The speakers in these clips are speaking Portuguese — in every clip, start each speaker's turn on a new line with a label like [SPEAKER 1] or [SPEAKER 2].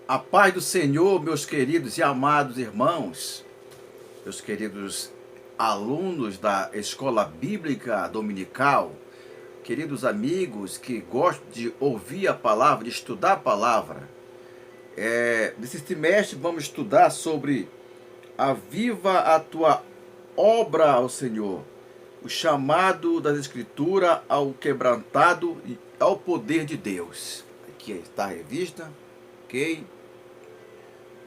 [SPEAKER 1] A paz do Senhor, meus queridos e amados irmãos, meus queridos alunos da Escola Bíblica Dominical, queridos amigos que gostam de ouvir a palavra, de estudar a palavra. Nesse trimestre vamos estudar sobre aviva a tua obra ao Senhor, o chamado das Escrituras ao quebrantado e ao poder de Deus. Aqui está a revista, ok?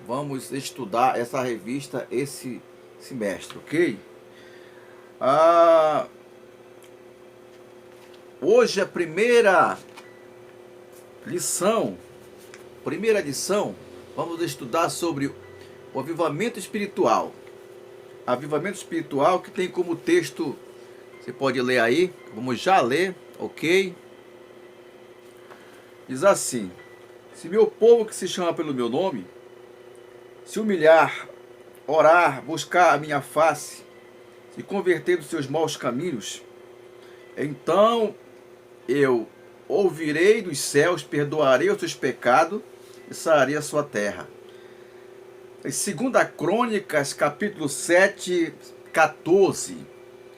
[SPEAKER 1] Vamos estudar essa revista esse semestre, ok? Hoje a primeira lição, vamos estudar sobre o avivamento espiritual. Avivamento espiritual que tem como texto, você pode ler aí, vamos já ler, ok? Diz assim: se meu povo que se chama pelo meu nome se humilhar, orar, buscar a minha face, se converter dos seus maus caminhos, então eu ouvirei dos céus, perdoarei os seus pecados e sararei a sua terra. Em 2 Crônicas, capítulo 7, 14,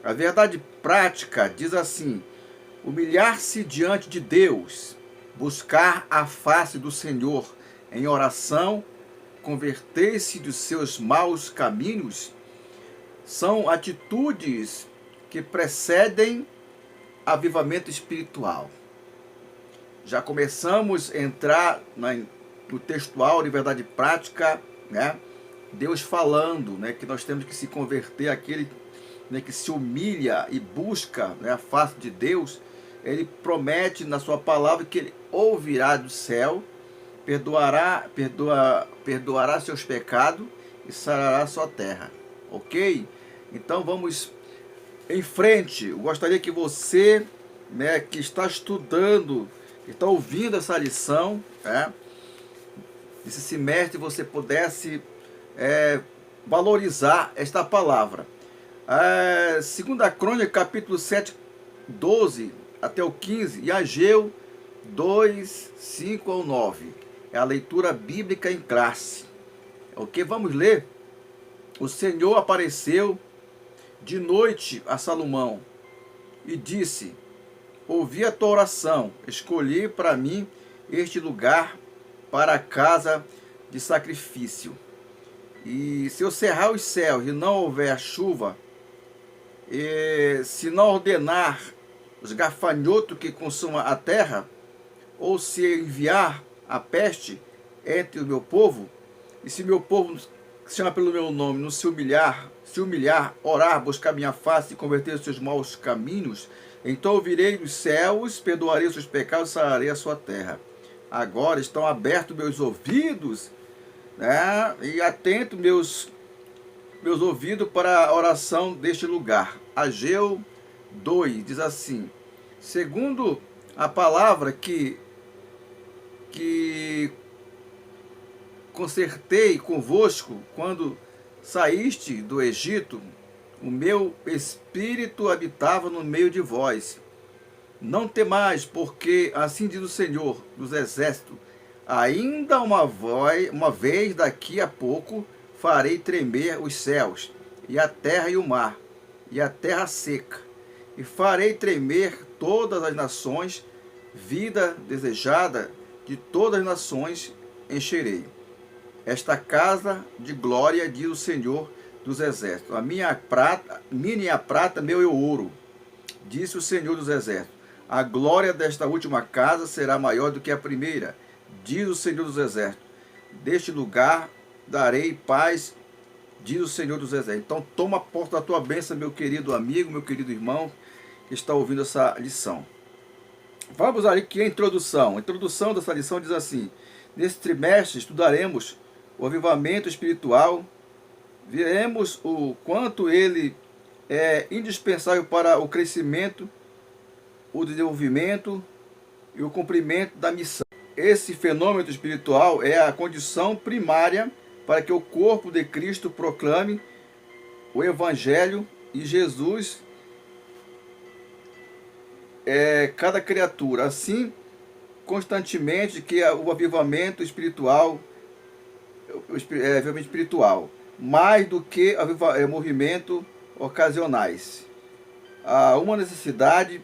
[SPEAKER 1] a verdade prática diz assim: humilhar-se diante de Deus, buscar a face do Senhor em oração, converter-se dos seus maus caminhos, são atitudes que precedem avivamento espiritual. Já começamos a entrar no textual de verdade prática, né? Deus falando, né, que nós temos que se converter àquele, né, que se humilha e busca, né, a face de Deus. Ele promete na sua palavra que ele ouvirá do céu, perdoará seus pecados e sarará sua terra, ok? Então vamos em frente. Eu gostaria que você, né, que está estudando, que está ouvindo essa lição, né, esse semestre, você pudesse valorizar esta palavra. 2 Crônica, capítulo 7, 12 até o 15, e Ageu 2, 5 ao 9. É a leitura bíblica em classe. Ok? Vamos ler. O Senhor apareceu de noite a Salomão e disse: ouvi a tua oração, escolhi para mim este lugar para a casa de sacrifício. E se eu cerrar os céus e não houver chuva, e se não ordenar os gafanhotos que consumam a terra, ou se enviar a peste entre o meu povo, e se meu povo que se chama pelo meu nome não se humilhar, orar, buscar minha face e converter os seus maus caminhos, então ouvirei dos céus, perdoarei os seus pecados e sararei a sua terra. Agora estão abertos meus ouvidos, né, e atento meus ouvidos para a oração deste lugar. Ageu 2 diz assim: segundo a palavra que concertei convosco quando saíste do Egito, o meu espírito habitava no meio de vós. Não temais, porque assim diz o Senhor dos Exércitos: ainda uma vez daqui a pouco farei tremer os céus, e a terra e o mar, e a terra seca, e farei tremer todas as nações, vida desejada de todas as nações encherei. Esta casa de glória, diz o Senhor dos Exércitos. A minha prata, meu e ouro, disse o Senhor dos Exércitos. A glória desta última casa será maior do que a primeira, diz o Senhor dos Exércitos. Deste lugar darei paz, diz o Senhor dos Exércitos. Então toma posse da tua bênção, meu querido amigo, meu querido irmão, que está ouvindo essa lição. Vamos ali que é a introdução. A introdução dessa lição diz assim: nesse trimestre estudaremos o avivamento espiritual, veremos o quanto ele é indispensável para o crescimento, o desenvolvimento e o cumprimento da missão. Esse fenômeno espiritual é a condição primária para que o corpo de Cristo proclame o Evangelho e Jesus cada criatura. Assim, constantemente que o avivamento espiritual avivamento espiritual, mais do que movimento ocasionais. Há uma necessidade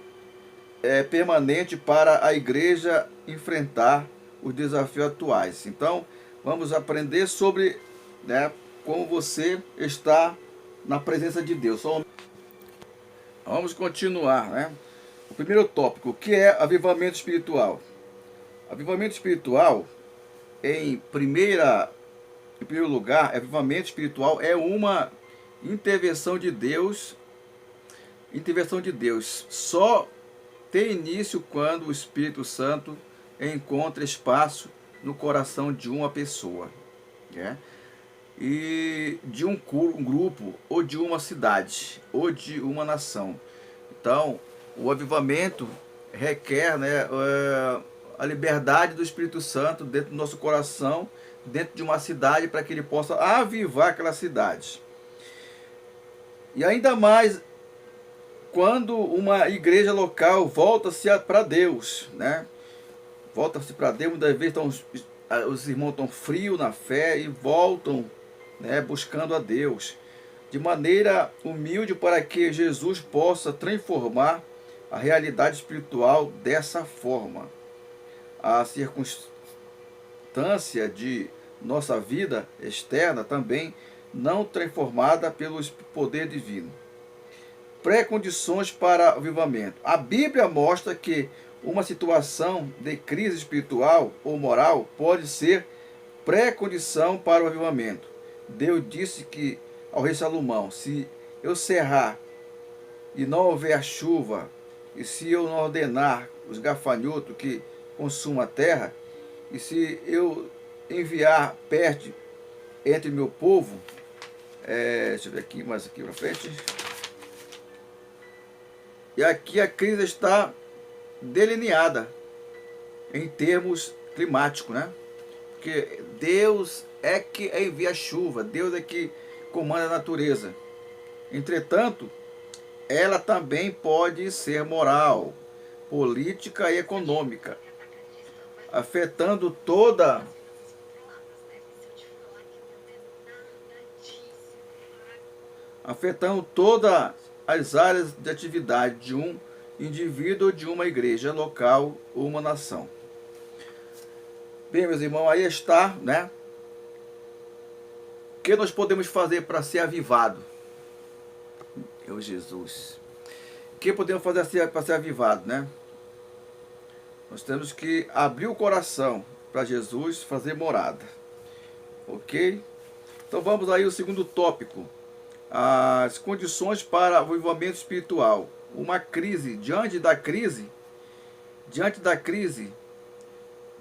[SPEAKER 1] permanente para a igreja enfrentar os desafios atuais. Então, vamos aprender sobre, né, como você está na presença de Deus. Vamos continuar, né? O primeiro tópico, o que é avivamento espiritual? Avivamento espiritual, em primeiro lugar, avivamento espiritual é uma intervenção de Deus. Intervenção de Deus só tem início quando o Espírito Santo encontra espaço no coração de uma pessoa, né? E de um grupo, ou de uma cidade, ou de uma nação. Então, o avivamento requer, né, a liberdade do Espírito Santo dentro do nosso coração, dentro de uma cidade, para que ele possa avivar aquela cidade. E ainda mais quando uma igreja local volta-se para Deus, né? Volta-se para Deus, muitas vezes os irmãos estão frios na fé e voltam, né, buscando a Deus de maneira humilde, para que Jesus possa transformar a realidade espiritual dessa forma. A circunstância de nossa vida externa também não transformada pelo poder divino. Pré-condições para o avivamento. A Bíblia mostra que uma situação de crise espiritual ou moral pode ser pré-condição para o avivamento. Deus disse que ao rei Salomão: se eu cerrar e não houver chuva, e se eu não ordenar os gafanhotos que consumam a terra, e se eu enviar peste entre meu povo, deixa eu ver aqui, mais aqui para frente. E aqui a crise está delineada em termos climáticos, né? Porque Deus é que envia a chuva, Deus é que comanda a natureza. Entretanto, ela também pode ser moral, política e econômica, afetando todas as áreas de atividade de um indivíduo ou de uma igreja local ou uma nação. Bem, meus irmãos, aí está, né? O que nós podemos fazer para ser avivado? Eu, Jesus. O que podemos fazer para ser avivado, né? Nós temos que abrir o coração para Jesus fazer morada. Ok? Então vamos aí ao segundo tópico. As condições para o avivamento espiritual. Uma crise. Diante da crise,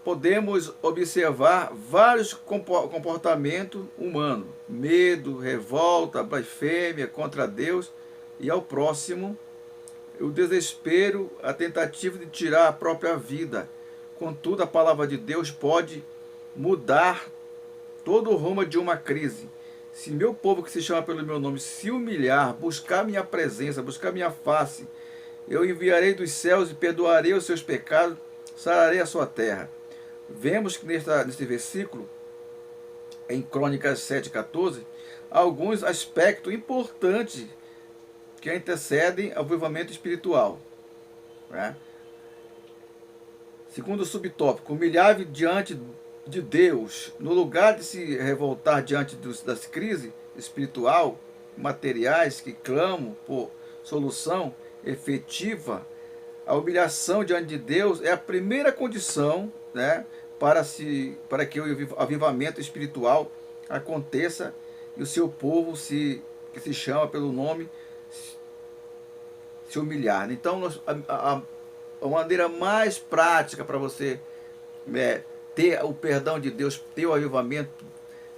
[SPEAKER 1] podemos observar vários comportamentos humanos: medo, revolta, blasfêmia contra Deus e ao próximo, o desespero, a tentativa de tirar a própria vida. Contudo, a palavra de Deus pode mudar todo o rumo de uma crise. Se meu povo, que se chama pelo meu nome, se humilhar, buscar minha presença, buscar minha face, eu enviarei dos céus e perdoarei os seus pecados, sararei a sua terra. Vemos que nesse versículo, em Crônicas 7,14, alguns aspectos importantes que antecedem ao avivamento espiritual, né? Segundo subtópico, humilhar diante de Deus, no lugar de se revoltar diante das crises espiritual, materiais que clamam por solução efetiva, a humilhação diante de Deus é a primeira condição, né, para que o avivamento espiritual aconteça e o seu povo, que se chama pelo nome, se humilhar. Então, a maneira mais prática para você ter o perdão de Deus, ter o avivamento,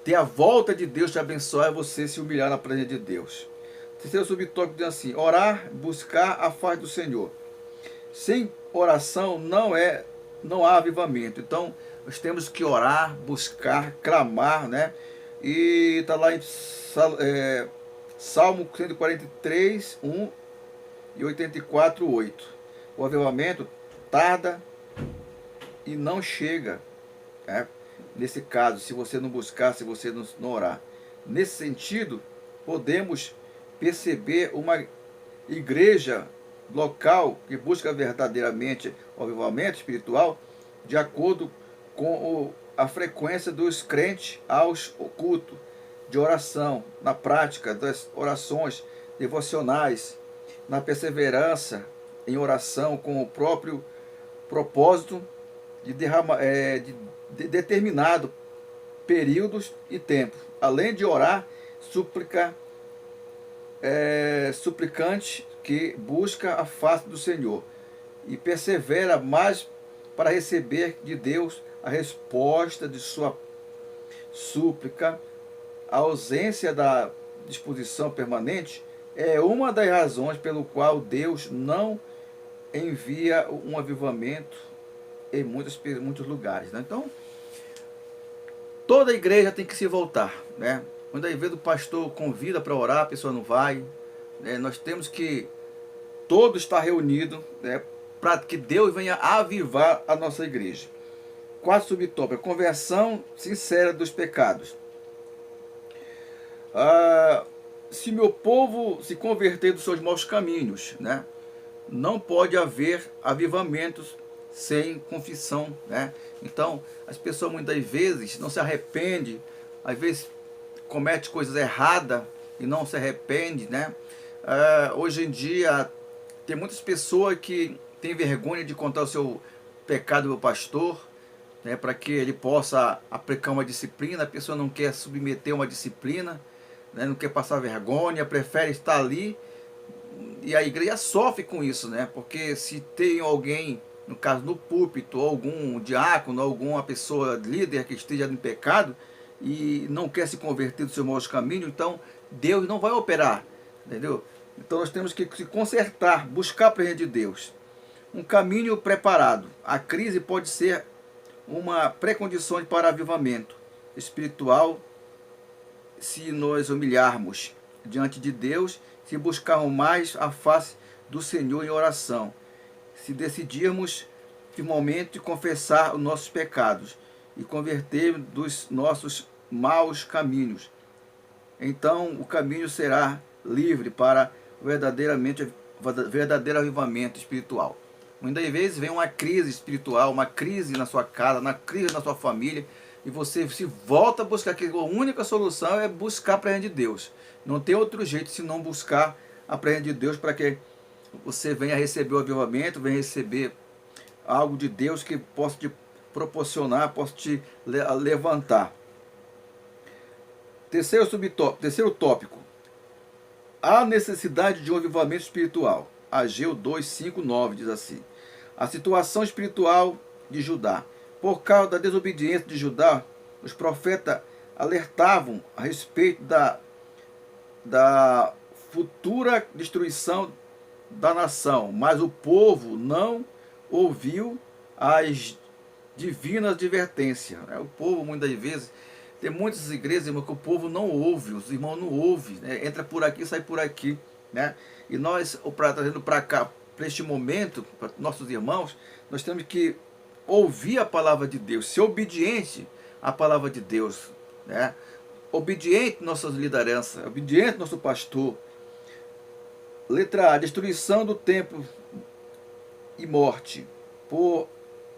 [SPEAKER 1] ter a volta de Deus te abençoar, é você se humilhar na presença de Deus. Terceiro subtópico diz assim: orar, buscar a face do Senhor. Sem oração não há avivamento. Então, nós temos que orar, buscar, clamar, né? E está lá em Salmo 143, 1 e 84, 8. O avivamento tarda e não chega, né? nesse caso, se você não buscar, se você não orar. Nesse sentido, podemos perceber uma igreja local que busca verdadeiramente o avivamento espiritual de acordo com a frequência dos crentes aos cultos de oração, na prática das orações devocionais, na perseverança em oração com o próprio propósito de determinado períodos e tempo, além de orar, suplicante que busca a face do Senhor e persevera mais para receber de Deus a resposta de sua súplica. A ausência da disposição permanente é uma das razões pelo qual Deus não envia um avivamento em muitos lugares, né? Então, toda a igreja tem que se voltar, né? Muitas vezes o pastor convida para orar, a pessoa não vai, né? Nós temos que todos estar reunidos, né, para que Deus venha avivar a nossa igreja. Quarto subtópico, conversão sincera dos pecados. Se meu povo se converter dos seus maus caminhos, né, não pode haver avivamentos sem confissão, né? Então, as pessoas muitas vezes não se arrependem, às vezes comete coisas erradas e não se arrepende, né? Hoje em dia tem muitas pessoas que têm vergonha de contar o seu pecado ao pastor, né, para que ele possa aplicar uma disciplina. A pessoa não quer submeter uma disciplina, né, não quer passar vergonha, prefere estar ali, e a igreja sofre com isso, né? Porque se tem alguém, no caso no púlpito, algum diácono, alguma pessoa líder que esteja em pecado e não quer se converter do seu mau caminho, então Deus não vai operar, entendeu? Então nós temos que se consertar, buscar a presença de Deus. Um caminho preparado. A crise pode ser uma pré-condição para avivamento espiritual se nós humilharmos diante de Deus, se buscarmos mais a face do Senhor em oração, se decidirmos firmemente confessar os nossos pecados e converter dos nossos maus caminhos. Então o caminho será livre para verdadeiro avivamento espiritual. Muitas vezes vem uma crise espiritual, uma crise na sua casa, uma crise na sua família, e você se volta a buscar, que a única solução é buscar a presença de Deus. Não tem outro jeito senão buscar a presença de Deus para que você venha receber o avivamento, venha receber algo de Deus que possa te proporcionar, possa te levantar. Terceiro tópico. A necessidade de um avivamento espiritual. Ageu 2, 5, 9 diz assim: a situação espiritual de Judá. Por causa da desobediência de Judá, os profetas alertavam a respeito da futura destruição da nação, mas o povo não ouviu as divinas advertências. O povo, muitas vezes, tem muitas igrejas, irmão, que o povo não ouve, os irmãos não ouvem, né? Entra por aqui, sai por aqui, né? E nós, trazendo para cá, para este momento, para nossos irmãos, nós temos que ouvir a palavra de Deus, ser obediente à palavra de Deus, né? Obediente às nossas lideranças, obediente ao nosso pastor. Letra A, destruição do templo e morte. Por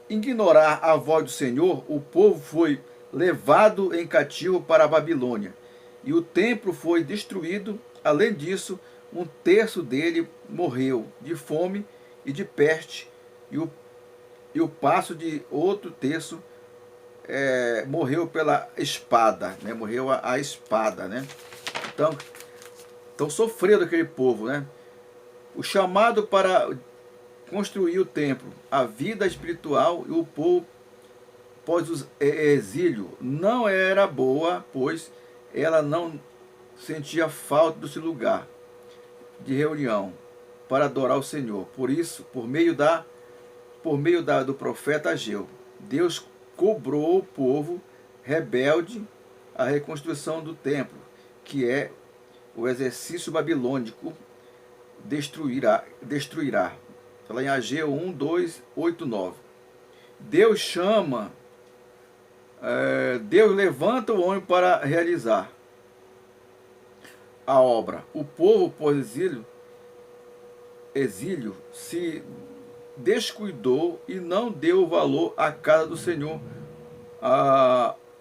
[SPEAKER 1] ignorar a voz do Senhor, o povo foi levado em cativo para a Babilônia, e o templo foi destruído. Além disso, um terço dele morreu de fome e de peste, e o passo de outro terço morreu pela espada, né? Morreu a espada, né? Então sofrendo aquele povo, né? O chamado para construir o templo, a vida espiritual e o povo pós o exílio não era boa, pois ela não sentia falta do seu lugar de reunião para adorar o Senhor. Por isso, por meio do profeta Ageu, Deus cobrou o povo rebelde a reconstrução do templo, que é o exercício babilônico destruirá. Está lá em Ageu 1, 2, 8, 9. Deus chama Deus levanta o homem para realizar a obra. O povo, por exílio se descuidou e não deu valor à casa do Senhor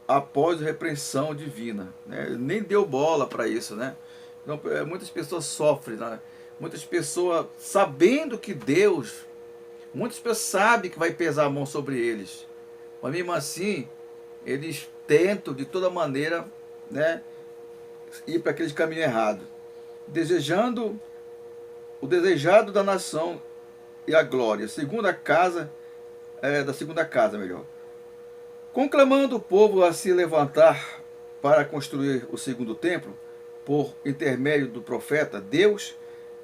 [SPEAKER 1] após a repreensão divina, né? Nem deu bola para isso, né? Então, muitas pessoas sofrem, né? Muitas pessoas sabendo que Deus, muitas pessoas sabem que vai pesar a mão sobre eles, mas mesmo assim eles tentam de toda maneira, né, ir para aquele caminho errado, desejando o desejado da nação e a glória, da segunda casa, melhor. Conclamando o povo a se levantar para construir o segundo templo, por intermédio do profeta, Deus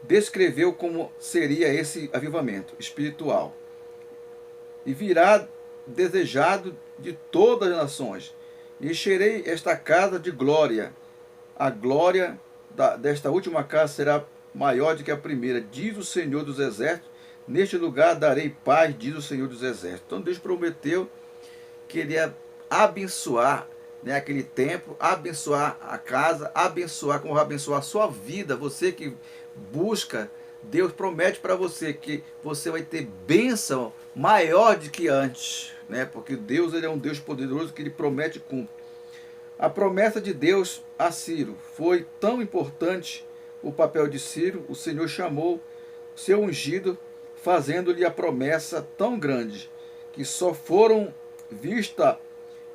[SPEAKER 1] descreveu como seria esse avivamento espiritual. E virá desejado de todas as nações. E encherei esta casa de glória. A glória desta última casa será maior do que a primeira, diz o Senhor dos Exércitos. Neste lugar darei paz, diz o Senhor dos Exércitos. Então Deus prometeu que ele ia abençoar, né, aquele templo, abençoar a casa, abençoar, como vai abençoar a sua vida. Você que busca, Deus promete para você que você vai ter bênção maior do que antes, né? Porque Deus, ele é um Deus poderoso que ele promete e cumpre. A promessa de Deus a Ciro foi tão importante, o papel de Ciro, o Senhor chamou seu ungido, fazendo-lhe a promessa tão grande, que só foram vistas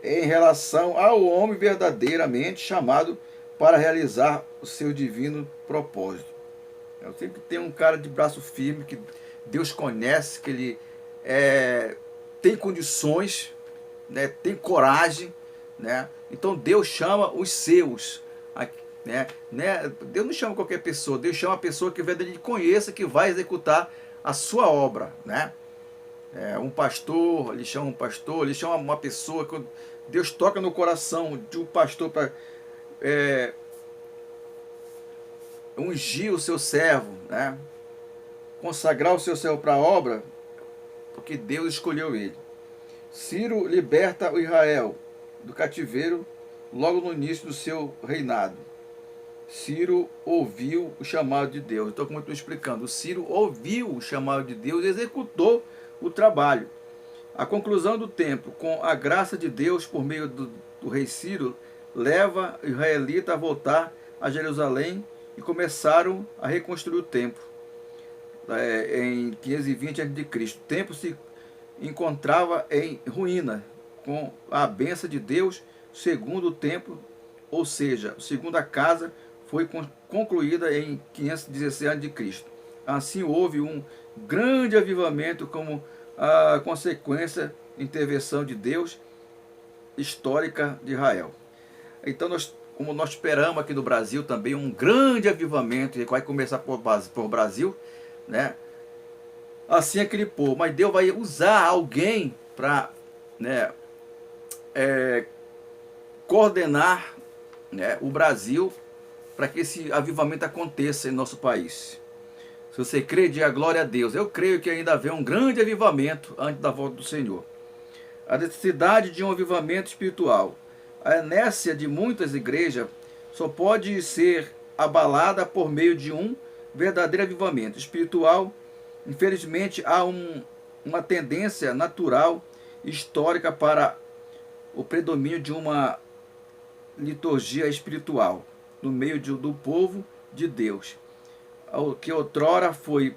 [SPEAKER 1] em relação ao homem verdadeiramente chamado para realizar o seu divino propósito. Eu sempre tenho um cara de braço firme, que Deus conhece, que ele tem condições, né, tem coragem, né? Então Deus chama os seus, né? Deus não chama qualquer pessoa, Deus chama a pessoa que verdadeiramente conheça, que vai executar a sua obra, né? Um pastor, ele chama uma pessoa que Deus toca no coração de um pastor para ungir o seu servo, né? Consagrar o seu servo para a obra, porque Deus escolheu ele. Ciro liberta o Israel do cativeiro logo no início do seu reinado. Ciro ouviu o chamado de Deus. Então, como eu estou explicando, Ciro ouviu o chamado de Deus e executou o trabalho. A conclusão do templo, com a graça de Deus por meio do rei Ciro, leva o israelita a voltar a Jerusalém e começaram a reconstruir o templo em 520 a.C. O templo se encontrava em ruína, com a bênção de Deus. Segundo o templo, ou seja, a segunda casa, foi concluída em 516 a.C. Assim houve um grande avivamento como a consequência da intervenção de Deus histórica de Israel. Então, como nós esperamos aqui no Brasil também um grande avivamento, que vai começar por Brasil, né? Assim aquele povo, mas Deus vai usar alguém para, né, coordenar, né, o Brasil, para que esse avivamento aconteça em nosso país. Se você crê, diga glória a Deus. Eu creio que ainda haverá um grande avivamento antes da volta do Senhor. A necessidade de um avivamento espiritual. A inércia de muitas igrejas só pode ser abalada por meio de um verdadeiro avivamento espiritual. Infelizmente, há uma tendência natural, histórica, para o predomínio de uma liturgia espiritual no meio do povo de Deus, que outrora foi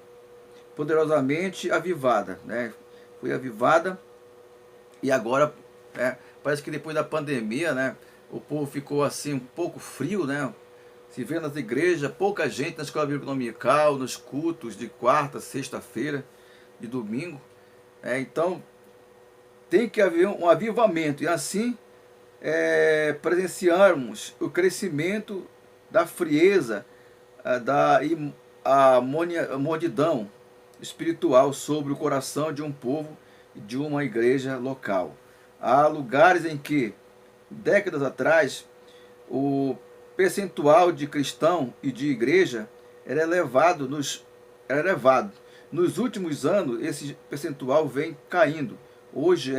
[SPEAKER 1] poderosamente avivada, né? Foi avivada e agora, né, parece que depois da pandemia, né, o povo ficou assim um pouco frio, né? Se vê nas igrejas, pouca gente na escola bíblica dominical, nos cultos de quarta, sexta-feira, de domingo. Então, tem que haver um avivamento e assim presenciarmos o crescimento da frieza, a modidão espiritual sobre o coração de um povo e de uma igreja local. Há lugares em que, décadas atrás, o percentual de cristão e de igreja era elevado. Nos últimos anos, esse percentual vem caindo. Hoje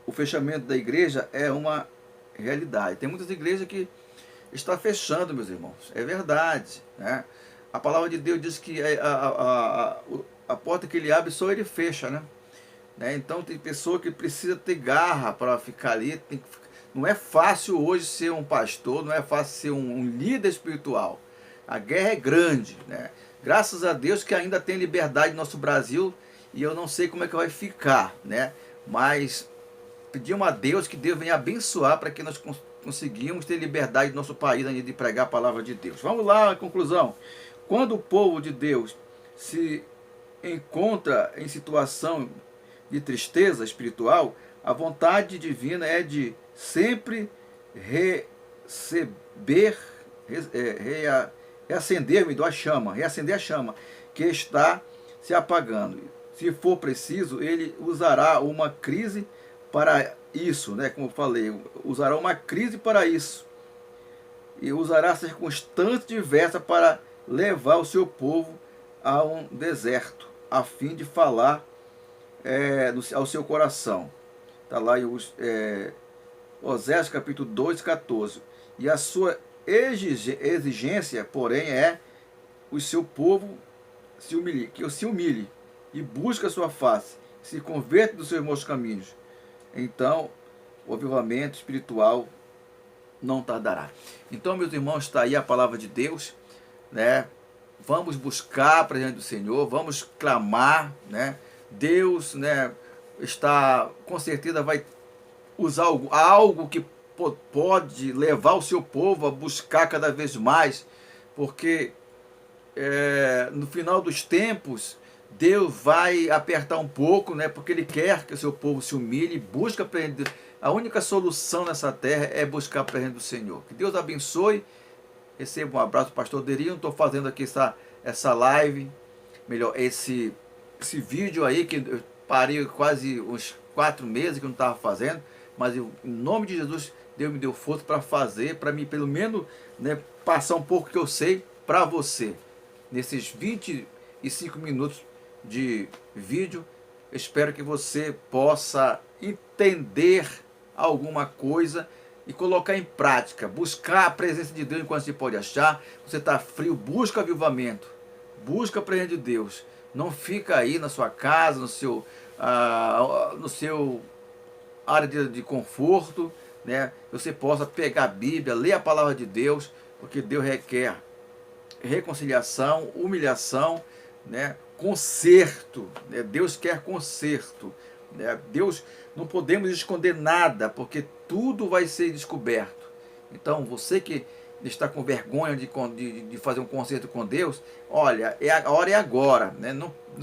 [SPEAKER 1] o fechamento da igreja é uma realidade. Tem muitas igrejas que estão fechando, meus irmãos. É verdade, né? A palavra de Deus diz que a porta que ele abre, só ele fecha, né? Então tem pessoa que precisa ter garra para ficar ali. Não é fácil hoje ser um pastor, não é fácil ser um líder espiritual. A guerra é grande, né? Graças a Deus que ainda tem liberdade no nosso Brasil, e eu não sei como é que vai ficar, né? Mas pedimos a Deus que Deus venha abençoar para que nós conseguimos ter liberdade no nosso país ainda de pregar a palavra de Deus. Vamos lá, a conclusão. Quando o povo de Deus se encontra em situação de tristeza espiritual, a vontade divina é de sempre receber, reacender a chama que está se apagando. Se for preciso, ele usará uma crise para isso, né? Como eu falei, usará uma crise para isso. E usará circunstâncias diversas para levar o seu povo a um deserto, a fim de falar ao seu coração. Está lá em Oséias capítulo 2, 14. E a sua exigência, porém, é o seu povo que se humilhe e busque a sua face, se converta dos seus maus caminhos. Então, o avivamento espiritual não tardará. Então, meus irmãos, está aí a palavra de Deus, né? Vamos buscar a presença do Senhor, vamos clamar, né? Deus, né, está, com certeza, vai usar algo que pode levar o seu povo a buscar cada vez mais, porque no final dos tempos, Deus vai apertar um pouco, né, porque Ele quer que o seu povo se humilhe e busque a presença. A única solução nessa terra é buscar a presença do Senhor. Que Deus abençoe. Receba um abraço do pastor Derinho. Estou fazendo aqui essa live, melhor, esse vídeo aí, que eu parei quase uns 4 meses que eu não estava fazendo, mas em nome de Jesus, Deus me deu força para fazer, para mim pelo menos, né, passar um pouco que eu sei para você. Nesses 25 minutos de vídeo, espero que você possa entender alguma coisa e colocar em prática, buscar a presença de Deus enquanto se pode achar. Você está frio, busca avivamento, busca a presença de Deus. Não fica aí na sua casa, no seu área de conforto, né? Você possa pegar a Bíblia, ler a palavra de Deus, porque Deus requer reconciliação, humilhação, né? Conserto, né? Deus quer conserto, né? Deus, não podemos esconder nada, porque tudo vai ser descoberto. Então, você que está com vergonha de fazer um conserto com Deus, olha, a hora é agora, né? Não